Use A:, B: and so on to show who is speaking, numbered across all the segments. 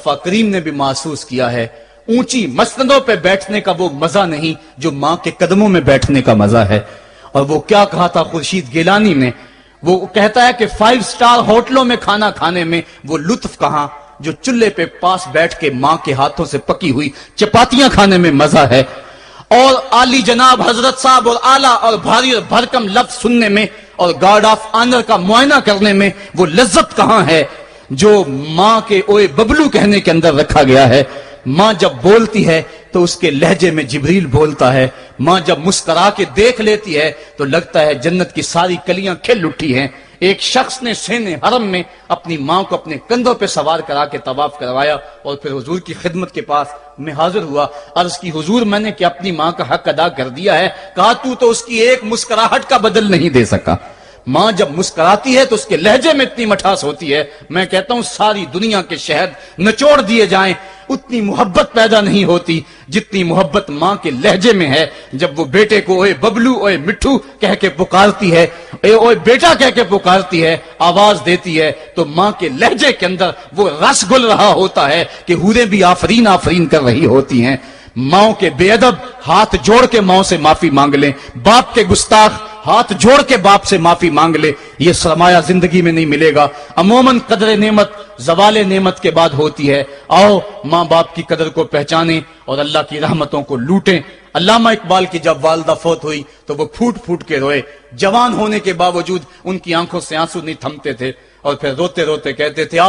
A: مصطفیٰ کریم نے بھی محسوس کیا ہے، اونچی مسندوں پہ بیٹھنے کا وہ مزہ نہیں جو ماں کے قدموں میں بیٹھنے کا مزہ ہے۔ اور وہ کیا کہا تھا خورشید گیلانی نے، وہ کہتا ہے کہ 5 اسٹار ہوٹلوں میں کھانا کھانے میں وہ لطف کہاں جو چولہے پہ پاس بیٹھ کے ماں کے ہاتھوں سے پکی ہوئی چپاتیاں کھانے میں مزہ ہے، اور عالی جناب حضرت صاحب اور اعلیٰ اور بھاری اور بھرکم لفظ سننے میں اور گارڈ آف آنر کا معائنہ کرنے میں وہ لذت کہاں ہے جو ماں کے اوئے ببلو کہنے کے اندر رکھا گیا ہے۔ ماں جب بولتی ہے تو اس کے لہجے میں جبریل بولتا ہے، ماں جب مسکرا کے دیکھ لیتی ہے تو لگتا ہے جنت کی ساری کلیاں کھل اٹھی ہیں۔ ایک شخص نے سین حرم میں اپنی ماں کو اپنے کندھوں پہ سوار کرا کے طواف کروایا اور پھر حضور کی خدمت کے پاس میں حاضر ہوا، عرض کی حضور میں نے کہ اپنی ماں کا حق ادا کر دیا ہے، کہا تو اس کی ایک مسکراہٹ کا بدل نہیں دے سکا۔ ماں جب مسکراتی ہے تو اس کے لہجے میں اتنی مٹھاس ہوتی ہے، میں کہتا ہوں ساری دنیا کے شہد نچوڑ دیے جائیں اتنی محبت پیدا نہیں ہوتی جتنی محبت ماں کے لہجے میں ہے۔ جب وہ بیٹے کو اوے ببلو اوے مٹھو کہہ کے پکارتی ہے، اوے بیٹا کہہ کے پکارتی ہے، آواز دیتی ہے، تو ماں کے لہجے کے اندر وہ رس گل رہا ہوتا ہے کہ حوریں بھی آفرین آفرین کر رہی ہوتی ہیں۔ ماں کے بے ادب ہاتھ جوڑ کے ماں سے معافی مانگ لیں، باپ کے گستاخ ہاتھ جوڑ کے باپ سے معافی مانگ لے، یہ سرمایہ زندگی میں نہیں ملے گا۔ عموماً قدر نعمت زوال نعمت کے بعد ہوتی ہے، آؤ ماں باپ کی قدر کو پہچانیں اور اللہ کی رحمتوں کو لوٹیں۔ علامہ اقبال کی جب والدہ فوت ہوئی تو وہ پھوٹ پھوٹ کے روئے، جوان ہونے کے باوجود ان کی آنکھوں سے آنسو نہیں تھمتے تھے، اور پھر روتے روتے کہتے تھے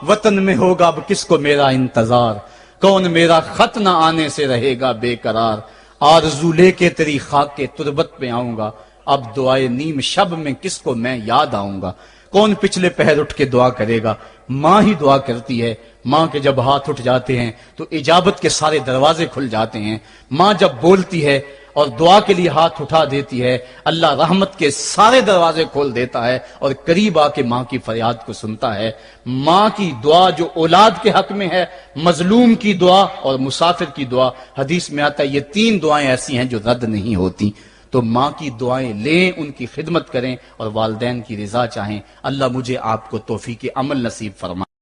A: وطن میں ہوگا اب کس کو میرا انتظار، کون میرا خط نہ آنے سے رہے گا بے قرار، آرزو لے کے تیری خاک کے تربت پہ آؤں گا، اب دعائے نیم شب میں کس کو میں یاد آؤں گا، کون پچھلے پہر اٹھ کے دعا کرے گا، ماں ہی دعا کرتی ہے۔ ماں کے جب ہاتھ اٹھ جاتے ہیں تو اجابت کے سارے دروازے کھل جاتے ہیں۔ ماں جب بولتی ہے اور دعا کے لیے ہاتھ اٹھا دیتی ہے، اللہ رحمت کے سارے دروازے کھول دیتا ہے اور قریب آ کے ماں کی فریاد کو سنتا ہے۔ ماں کی دعا جو اولاد کے حق میں ہے، مظلوم کی دعا اور مسافر کی دعا، حدیث میں آتا ہے یہ 3 دعائیں ایسی ہیں جو رد نہیں ہوتی۔ تو ماں کی دعائیں لیں، ان کی خدمت کریں اور والدین کی رضا چاہیں۔ اللہ مجھے آپ کو توفیق عمل نصیب فرمائے۔